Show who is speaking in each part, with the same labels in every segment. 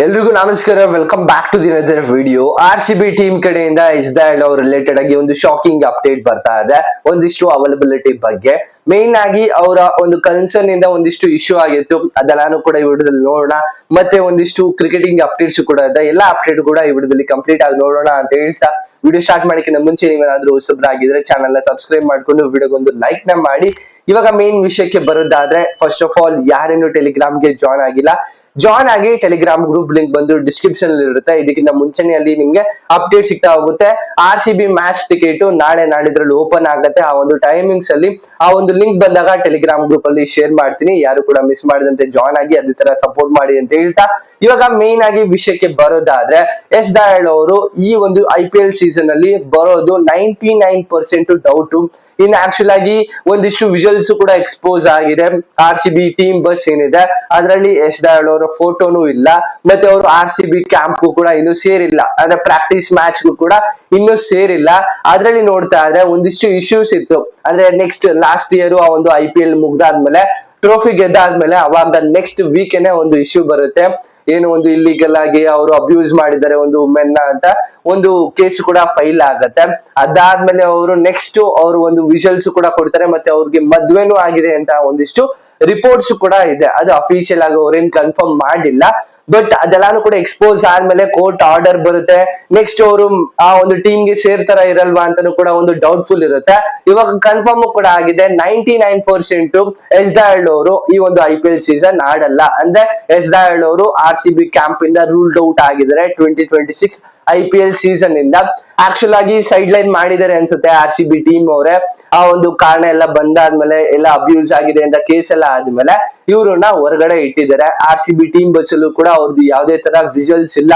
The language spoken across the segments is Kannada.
Speaker 1: ಎಲ್ರಿಗೂ ನಮಸ್ಕಾರ. Welcome back to the another video. RCB team ಕಡೆಯಿಂದ ಇಸ್ರಾಯೇಲ್ ಅವ್ರ ರಿಲೇಟೆಡ್ ಆಗಿ ಒಂದು ಶಾಕಿಂಗ್ ಅಪ್ಡೇಟ್ ಬರ್ತಾ ಇದೆ ಒಂದಿಷ್ಟು ಅವೈಲಬಿಲಿಟಿ ಬಗ್ಗೆ. ಮೇನ್ ಆಗಿ ಅವರ ಒಂದು ಕನ್ಸರ್ನ್ ಇಂದ ಒಂದಿಷ್ಟು ಇಶ್ಯೂ ಆಗಿತ್ತು, ಅದೆಲ್ಲಾನು ಕೂಡ ಈ ವಿಡಿಯೋದಲ್ಲಿ ನೋಡೋಣ. ಮತ್ತೆ ಒಂದಿಷ್ಟು ಕ್ರಿಕೆಟಿಂಗ್ ಅಪ್ಡೇಟ್ಸ್ ಕೂಡ ಇದೆ, ಎಲ್ಲ ಅಪ್ಡೇಟ್ ಕೂಡ ಈ ವಿಡಿಯೋದಲ್ಲಿ ಕಂಪ್ಲೀಟ್ ಆಗಿ ನೋಡೋಣ ಅಂತ ಹೇಳ್ತಾ ವಿಡಿಯೋ ಸ್ಟಾರ್ಟ್ ಮಾಡಕ್ಕಿಂತ ಮುಂಚೆ ನೀವೇನಾದ್ರೂ ಹೊಸಬ್ರಾಗಿದ್ರೆ ಚಾನಲ್ ನ ಸಬ್ಸ್ಕ್ರೈಬ್ ಮಾಡ್ಕೊಂಡು ವಿಡಿಯೋಗೊಂದು ಲೈಕ್ ನ ಮಾಡಿ. ಇವಾಗ ಮೇನ್ ವಿಷಯಕ್ಕೆ ಬರೋದಾದ್ರೆ, ಫಸ್ಟ್ ಆಫ್ ಆಲ್ ಯಾರೇನು ಟೆಲಿಗ್ರಾಮ್ಗೆ ಜಾಯ್ನ್ ಆಗಿ ಟೆಲಿಗ್ರಾಮ್ ಗ್ರೂಪ್ ಲಿಂಕ್ ಬಂದು ಡಿಸ್ಕ್ರಿಪ್ಷನ್ ಅಲ್ಲಿ ಇರುತ್ತೆ. ಇದಕ್ಕಿಂತ ಮುಂಚೆನೆ ನಿಮ್ಗೆ ಅಪ್ಡೇಟ್ ಸಿಗ್ತಾ ಹೋಗುತ್ತೆ. RCB ಮ್ಯಾಚ್ ಟಿಕೆಟ್ ನಾಡಿದ್ರಲ್ಲಿ ಓಪನ್ ಆಗುತ್ತೆ. ಆ ಒಂದು ಟೈಮಿಂಗ್ಸ್ ಅಲ್ಲಿ ಆ ಒಂದು ಲಿಂಕ್ ಬಂದಾಗ ಟೆಲಿಗ್ರಾಮ್ ಗ್ರೂಪ್ ಅಲ್ಲಿ ಶೇರ್ ಮಾಡ್ತೀನಿ, ಯಾರು ಕೂಡ ಮಿಸ್ ಮಾಡದಂತೆ ಜಾಯ್ನ್ ಆಗಿ ಅದೇ ತರ ಸಪೋರ್ಟ್ ಮಾಡಿ ಅಂತ ಹೇಳ್ತಾ ಇವಾಗ ಮೇನ್ ಆಗಿ ವಿಷಯಕ್ಕೆ ಬರೋದಾದ್ರೆ, ಎಸ್ ದಯಾಳ್ ಅವರು ಈ ಒಂದು IPL ಸೀಸನ್ ಅಲ್ಲಿ ಬರೋದು 99% ಡೌಟ್. ಇನ್ ಆಕ್ಚುಲ್ ಆಗಿ ಒಂದಿಷ್ಟು ವಿಜುವಲ್ಸ್ ಕೂಡ ಎಕ್ಸ್ಪೋಸ್ ಆಗಿದೆ. RCB ಟೀಮ್ ಬಸ್ ಏನಿದೆ ಅದರಲ್ಲಿ ಎಸ್ ದಯಾಳ್ ಅವರ ಫೋಟೋನು ಇಲ್ಲ, ಮತ್ತೆ ಅವರು RCB ಕ್ಯಾಂಪ್ ಕೂಡ ಇನ್ನು ಸೇರಿಲ್ಲ, ಅಂದ್ರೆ ಪ್ರಾಕ್ಟೀಸ್ ಮ್ಯಾಚ್ ಕೂಡ ಇನ್ನು ಸೇರಿಲ್ಲ. ಅದ್ರಲ್ಲಿ ನೋಡ್ತಾ ಇದ್ರೆ ಒಂದಿಷ್ಟು ಇಶ್ಯೂಸ್ ಇತ್ತು. ಅಂದ್ರೆ ನೆಕ್ಸ್ಟ್ ಲಾಸ್ಟ್ ಇಯರ್ ಆ ಒಂದು IPL ಮುಗ್ದಾದ್ಮೇಲೆ ಟ್ರೋಫಿ ಗೆದ್ದಾದ್ಮೇಲೆ ಅವಾಗ ನೆಕ್ಸ್ಟ್ ವೀಕೆನೆ ಒಂದು ಇಶ್ಯೂ ಬರುತ್ತೆ. ಏನು ಒಂದು ಇಲ್ಲಿಗಲ್ ಆಗಿ ಅವರು ಅಬ್ಯೂಸ್ ಮಾಡಿದ್ದಾರೆ ಒಂದು ವುಮೆನ್ ಅಂತ ಒಂದು ಕೇಸ್ ಕೂಡ ಫೈಲ್ ಆಗತ್ತೆ. ಅದಾದ್ಮೇಲೆ ಅವರು ನೆಕ್ಸ್ಟ್ ಅವರು ಒಂದು ವಿಜುವಲ್ಸ್ ಕೂಡ ಕೊಡ್ತಾರೆ, ಮತ್ತೆ ಅವ್ರಿಗೆ ಮದ್ವೆನೂ ಆಗಿದೆ ಅಂತ ಒಂದಿಷ್ಟು ರಿಪೋರ್ಟ್ಸ್ ಕೂಡ ಇದೆ. ಅದು ಅಫಿಷಿಯಲ್ ಆಗಿ ಅವ್ರೇನ್ ಕನ್ಫರ್ಮ್ ಮಾಡಿಲ್ಲ, ಬಟ್ ಅದೆಲ್ಲಾನು ಕೂಡ ಎಕ್ಸ್ಪೋಸ್ ಆದ್ಮೇಲೆ ಕೋರ್ಟ್ ಆರ್ಡರ್ ಬರುತ್ತೆ. ನೆಕ್ಸ್ಟ್ ಅವರು ಆ ಒಂದು ಟೀಮ್ ಗೆ ಸೇರ್ತಾರ ಇರಲ್ವಾ ಅಂತಾನು ಕೂಡ ಒಂದು ಡೌಟ್ಫುಲ್ ಇರುತ್ತೆ. ಇವಾಗ ಕನ್ಫರ್ಮ್ ಕೂಡ ಆಗಿದೆ, 99% ಎಸ್ ದಯಾಳ್ ಅವರು ಈ ಒಂದು IPL ಸೀಸನ್ ಆಡಲ್ಲ. ಅಂದ್ರೆ ಎಸ್ ದಯಾಳ್ ಅವರು RCB ಕ್ಯಾಂಪ್ ಇಂದ ರೂಲ್ಡ್ ಔಟ್ ಆಗಿದ್ದಾರೆ 2026 IPL ಸೀಸನ್ ಇಂದ. ಆಕ್ಚುಲ್ ಆಗಿ ಸೈಡ್ ಲೈನ್ ಮಾಡಿದ್ದಾರೆ ಅನ್ಸುತ್ತೆ RCB ಟೀಮ್ ಅವರೇ. ಆ ಒಂದು ಕಾರಣ ಎಲ್ಲ ಬಂದಾದ್ಮೇಲೆ ಎಲ್ಲ ಅಬ್ಯೂಸ್ ಆಗಿದೆ ಅಂತ ಕೇಸ್ ಎಲ್ಲ ಆದ್ಮೇಲೆ ಇವ್ರನ್ನ ಹೊರಗಡೆ ಇಟ್ಟಿದ್ದಾರೆ. RCB ಟೀಮ್ ಬಸ್ ಅಲ್ಲೂ ಕೂಡ ಅವ್ರದ್ದು ಯಾವುದೇ ತರ ವಿಜುವಲ್ಸ್ ಇಲ್ಲ.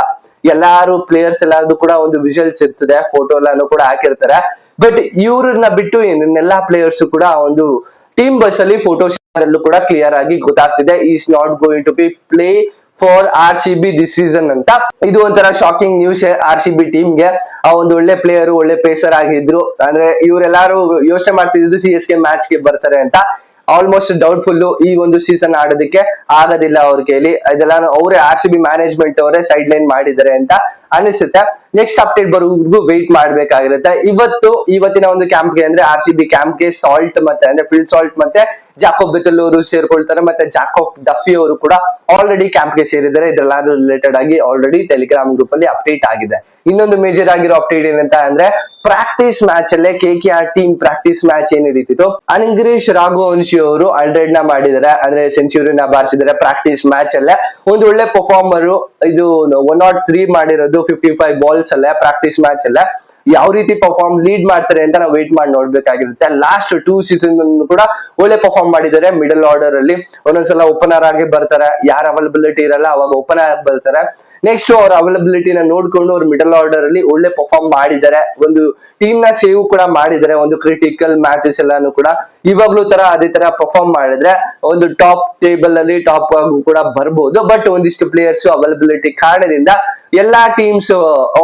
Speaker 1: ಎಲ್ಲಾರು ಪ್ಲೇಯರ್ಸ್ ಎಲ್ಲಾರ್ದು ಕೂಡ ಒಂದು ವಿಜುವಲ್ಸ್ ಇರ್ತದೆ, ಫೋಟೋ ಎಲ್ಲಾನು ಕೂಡ ಹಾಕಿರ್ತಾರೆ. ಬಟ್ ಇವ್ರನ್ನ ಬಿಟ್ಟು ಇನ್ನೆಲ್ಲಾ ಪ್ಲೇಯರ್ಸ್ ಕೂಡ ಒಂದು ಟೀಮ್ ಬಸ್ ಅಲ್ಲಿ ಫೋಟೋಸ್ ಅಲ್ಲೂ ಕೂಡ ಕ್ಲಿಯರ್ ಆಗಿ ಗೊತ್ತಾಗ್ತಿದೆ, is not going to be play for RCB this season ಅಂತ. ಇದು ಒಂಥರ ಶಾಕಿಂಗ್ ನ್ಯೂಸ್ RCB ಟೀಮ್ಗೆ. ಆ ಒಂದು ಒಳ್ಳೆ ಪ್ಲೇಯರ್, ಒಳ್ಳೆ ಪೇಸರ್ ಆಗಿದ್ರು. ಅಂದ್ರೆ ಇವರೆಲ್ಲಾರು ಯೋಚನೆ ಮಾಡ್ತಿದ್ರು CSK ಮ್ಯಾಚ್ ಗೆ ಬರ್ತಾರೆ ಅಂತ. ಆಲ್ಮೋಸ್ಟ್ ಡೌಟ್ಫುಲ್ ಈ ಒಂದು ಸೀಸನ್ ಆಡೋದಕ್ಕೆ ಆಗೋದಿಲ್ಲ ಅವ್ರ ಕೈಲಿ. ಇದೆಲ್ಲ ಅವರೇ RCB ಮ್ಯಾನೇಜ್ಮೆಂಟ್ ಅವರೇ ಸೈಡ್ ಲೈನ್ ಮಾಡಿದ್ದಾರೆ ಅಂತ ಅನಿಸುತ್ತೆ. ನೆಕ್ಸ್ಟ್ ಅಪ್ಡೇಟ್ ಬರೋವರೆಗೂ ವೆಯ್ಟ್ ಮಾಡ್ಬೇಕಾಗಿರುತ್ತೆ. ಇವತ್ತಿನ ಒಂದು ಕ್ಯಾಂಪ್ ಗೆ ಅಂದ್ರೆ RCB ಕ್ಯಾಂಪ್ ಗೆ ಸಾಲ್ಟ್ ಮತ್ತೆ ಅಂದ್ರೆ ಫಿಲ್ ಸಾಲ್ಟ್ ಮತ್ತೆ ಜಾಕೋಬ್ ಬೆಥೆಲ್ ಅವರು ಸೇರ್ಕೊಳ್ತಾರೆ, ಮತ್ತೆ ಜಾಕೋಬ್ ಡಫಿ ಅವರು ಕೂಡ ಆಲ್ರೆಡಿ ಕ್ಯಾಂಪ್ ಗೆ ಸೇರಿದ್ದಾರೆ. ಇದ್ರೆಲ್ಲಾದ್ರೂ ರಿಲೇಟೆಡ್ ಆಗಿ ಆಲ್ರೆಡಿ ಟೆಲಿಗ್ರಾಮ್ ಗ್ರೂಪ್ ಅಲ್ಲಿ ಅಪ್ಡೇಟ್ ಆಗಿದೆ. ಇನ್ನೊಂದು ಮೇಜರ್ ಆಗಿರೋ ಅಪ್ಡೇಟ್ ಏನಂತ ಅಂದ್ರೆ, ಪ್ರಾಕ್ಟೀಸ್ ಮ್ಯಾಚ್ ಅಲ್ಲೇ KKR ಟೀಮ್ ಪ್ರಾಕ್ಟೀಸ್ ಮ್ಯಾಚ್ ಏನ್ ನಡೀತಿತ್ತು, ಅನಿಂಗ್ರೀಶ್ ರಾಘುವಂಶಿ ಅವರು 100 ನ ಮಾಡಿದ್ದಾರೆ, ಅಂದ್ರೆ ಸೆಂಚುರಿನ ಬಾರಿಸಿದ್ದಾರೆ ಪ್ರಾಕ್ಟೀಸ್ ಮ್ಯಾಚ್ ಅಲ್ಲೇ. ಒಂದು ಒಳ್ಳೆ ಪರ್ಫಾರ್ಮರ್. ಇದು 103 ಮಾಡಿರೋದು 55 ಬಾಲ್ಸ್ ಅಲ್ಲೇ ಪ್ರಾಕ್ಟೀಸ್ ಮ್ಯಾಚ್ ಅಲ್ಲೇ. ಯಾವ ರೀತಿ ಪರ್ಫಾರ್ಮ್ ಲೀಡ್ ಮಾಡ್ತಾರೆ ಅಂತ ನಾವು ವೇಟ್ ಮಾಡಿ ನೋಡ್ಬೇಕಾಗಿರುತ್ತೆ. ಲಾಸ್ಟ್ 2 ಸೀಸನ್ ಕೂಡ ಒಳ್ಳೆ ಪರ್ಫಾರ್ಮ್ ಮಾಡಿದ್ದಾರೆ ಮಿಡಲ್ ಆರ್ಡರ್ ಅಲ್ಲಿ. ಒಂದೊಂದ್ಸಲ ಓಪನರ್ ಆಗಿ ಬರ್ತಾರೆ, ಯಾರ ಅವೈಲಬಿಲಿಟಿ ಇರಲ್ಲ ಅವಾಗ ಓಪನರ್ ಆಗಿ ಬರ್ತಾರೆ. ನೆಕ್ಸ್ಟ್ ಅವ್ರ ಅವೈಲಬಿಲಿಟಿನ ನೋಡ್ಕೊಂಡು ಅವ್ರು ಮಿಡಲ್ ಆರ್ಡರ್ ಅಲ್ಲಿ ಒಳ್ಳೆ ಪರ್ಫಾರ್ಮ್ ಮಾಡಿದ್ದಾರೆ, ಒಂದು ಟೀಮ್ ನ ಸೇವ್ ಕೂಡ ಮಾಡಿದ್ದಾರೆ. ಒಂದು ಕ್ರಿಟಿಕಲ್ ಮ್ಯಾಚಸ್ ಎಲ್ಲಾನು ಕೂಡ ಇವಾಗ್ಲೂ ತರ ಅದೇ ತರ ಪರ್ಫಾರ್ಮ್ ಮಾಡಿದ್ರೆ ಒಂದು ಟಾಪ್ ಟೇಬಲ್ ಅಲ್ಲಿ ಟಾಪ್ ಕೂಡ ಬರ್ಬೋದು. ಬಟ್ ಒಂದಿಷ್ಟು ಪ್ಲೇಯರ್ಸ್ ಅವೈಲಬಿಲಿಟಿ ಕಾರಣದಿಂದ ಎಲ್ಲಾ ಟೀಮ್ಸ್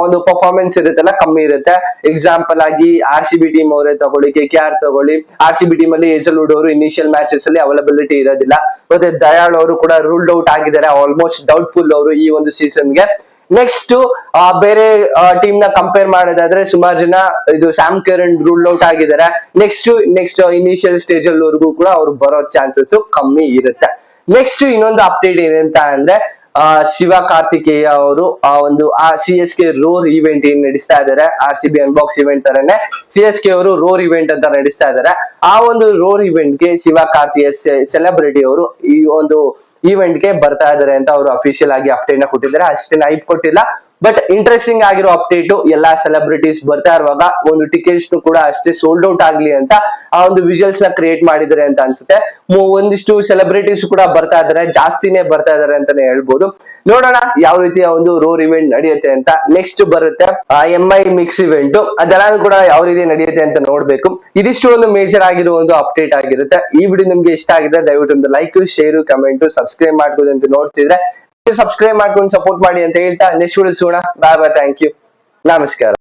Speaker 1: ಒಂದು ಪರ್ಫಾರ್ಮೆನ್ಸ್ ಇರುತ್ತಲ್ಲ ಕಮ್ಮಿ ಇರುತ್ತೆ. ಎಕ್ಸಾಂಪಲ್ ಆಗಿ RCB ಟೀಮ್ ಅವರೇ ತಗೊಳ್ಳಿ, KKR ತಗೊಳ್ಳಿ. RCB ಟೀಮ್ ಅಲ್ಲಿ ಹೇಜಲ್ವುಡ್ ಅವರು ಇನಿಷಿಯಲ್ ಮ್ಯಾಚಸ್ ಅಲ್ಲಿ ಅವೈಲಬಿಲಿಟಿ ಇರೋದಿಲ್ಲ, ಮತ್ತೆ ದಯಾಳ್ ಅವರು ಕೂಡ ರೂಲ್ಡ್ ಔಟ್ ಆಗಿದ್ದಾರೆ. ಆಲ್ಮೋಸ್ಟ್ ಡೌಟ್ಫುಲ್ ಅವರು ಈ ಒಂದು ಸೀಸನ್ ಗೆ. ನೆಕ್ಸ್ಟ್ ಬೇರೆ ಟೀಮ್ ನ ಕಂಪೇರ್ ಮಾಡೋದಾದ್ರೆ ಸುಮಾರು ಜನ ಇದು ಸ್ಯಾಮ್ ಕರನ್ ರೂಲ್ ಔಟ್ ಆಗಿದ್ದಾರೆ. ನೆಕ್ಸ್ಟ್ ಇನಿಷಿಯಲ್ ಸ್ಟೇಜ್ ಅಲ್ಲಿವರೆಗೂ ಕೂಡ ಅವ್ರು ಬರೋ ಚಾನ್ಸಸ್ ಕಮ್ಮಿ ಇರುತ್ತೆ. ನೆಕ್ಸ್ಟ್ ಇನ್ನೊಂದು ಅಪ್ಡೇಟ್ ಏನಂತ ಅಂದ್ರೆ, ಶಿವ ಕಾರ್ತಿಕೇಯ ಅವರು CSK ರೋರ್ ಇವೆಂಟ್ ಏನ್ ನಡೆಸ್ತಾ ಇದ್ದಾರೆ, RCB ಅನ್ಬಾಕ್ಸ್ ಇವೆಂಟ್ ತರನೇ CSK ಅವರು ರೋರ್ ಇವೆಂಟ್ ಅಂತ ನಡೆಸ್ತಾ ಇದ್ದಾರೆ. ಆ ಒಂದು ರೋರ್ ಇವೆಂಟ್ ಗೆ ಶಿವ ಕಾರ್ತಿಕೇಯ ಸೆಲೆಬ್ರಿಟಿ ಅವರು ಈ ಒಂದು ಇವೆಂಟ್ ಗೆ ಬರ್ತಾ ಇದಾರೆ ಅಂತ ಅವರು ಅಫಿಷಿಯಲ್ ಆಗಿ ಅಪ್ಡೇಟ್ ನ ಕೊಟ್ಟಿದ್ದಾರೆ. ಅಷ್ಟೇನು ಹೈಪ್ ಕೊಟ್ಟಿಲ್ಲ, ಬಟ್ ಇಂಟ್ರೆಸ್ಟಿಂಗ್ ಆಗಿರೋ ಅಪ್ಡೇಟ್. ಎಲ್ಲಾ ಸೆಲೆಬ್ರಿಟೀಸ್ ಬರ್ತಾ ಇರುವಾಗ ಒಂದು ಟಿಕೆಟ್ಸ್ ಕೂಡ ಅಷ್ಟೇ ಸೋಲ್ಡ್ ಔಟ್ ಆಗ್ಲಿ ಅಂತ ಆ ಒಂದು ವಿಜುವಲ್ಸ್ ನ ಕ್ರಿಯೇಟ್ ಮಾಡಿದ್ದಾರೆ ಅಂತ ಅನ್ಸುತ್ತೆ. ಒಂದಿಷ್ಟು ಸೆಲೆಬ್ರಿಟೀಸ್ ಕೂಡ ಬರ್ತಾ ಇದಾರೆ, ಜಾಸ್ತಿನೇ ಬರ್ತಾ ಇದಾರೆ ಅಂತಾನೆ ಹೇಳ್ಬೋದು. ನೋಡೋಣ ಯಾವ ರೀತಿಯ ಒಂದು ರೋರ್ ಇವೆಂಟ್ ನಡೆಯುತ್ತೆ ಅಂತ. ನೆಕ್ಸ್ಟ್ ಬರುತ್ತೆ MI ಮಿಕ್ಸ್ ಇವೆಂಟ್, ಅದೆಲ್ಲ ಕೂಡ ಯಾವ ರೀತಿ ನಡೆಯುತ್ತೆ ಅಂತ ನೋಡ್ಬೇಕು. ಇದಿಷ್ಟು ಒಂದು ಮೇಜರ್ ಆಗಿರೋ ಒಂದು ಅಪ್ಡೇಟ್ ಆಗಿರುತ್ತೆ. ಈ ವಿಡಿಯೋ ನಿಮ್ಗೆ ಇಷ್ಟ ಆಗಿದೆ ದಯವಿಟ್ಟು ಒಂದು ಲೈಕ್, ಶೇರ್, ಕಮೆಂಟ್, ಸಬ್ಸ್ಕ್ರೈಬ್ ಮಾಡ್ಬೋದು ಅಂತ ನೋಡ್ತಿದ್ರೆ ಸಬ್ಸ್ಕ್ರೈಬ್ ಮಾಡ್ಕೊಂಡು ಸಪೋರ್ಟ್ ಮಾಡಿ ಅಂತ ಹೇಳ್ತಾ ನೆಕ್ಸ್ಟ್ ವಿಡಿಯೋ ಸಿಗೋಣ. ಬಾಯ್ ಬಾಯ್, ಥ್ಯಾಂಕ್ ಯು, ನಮಸ್ಕಾರ.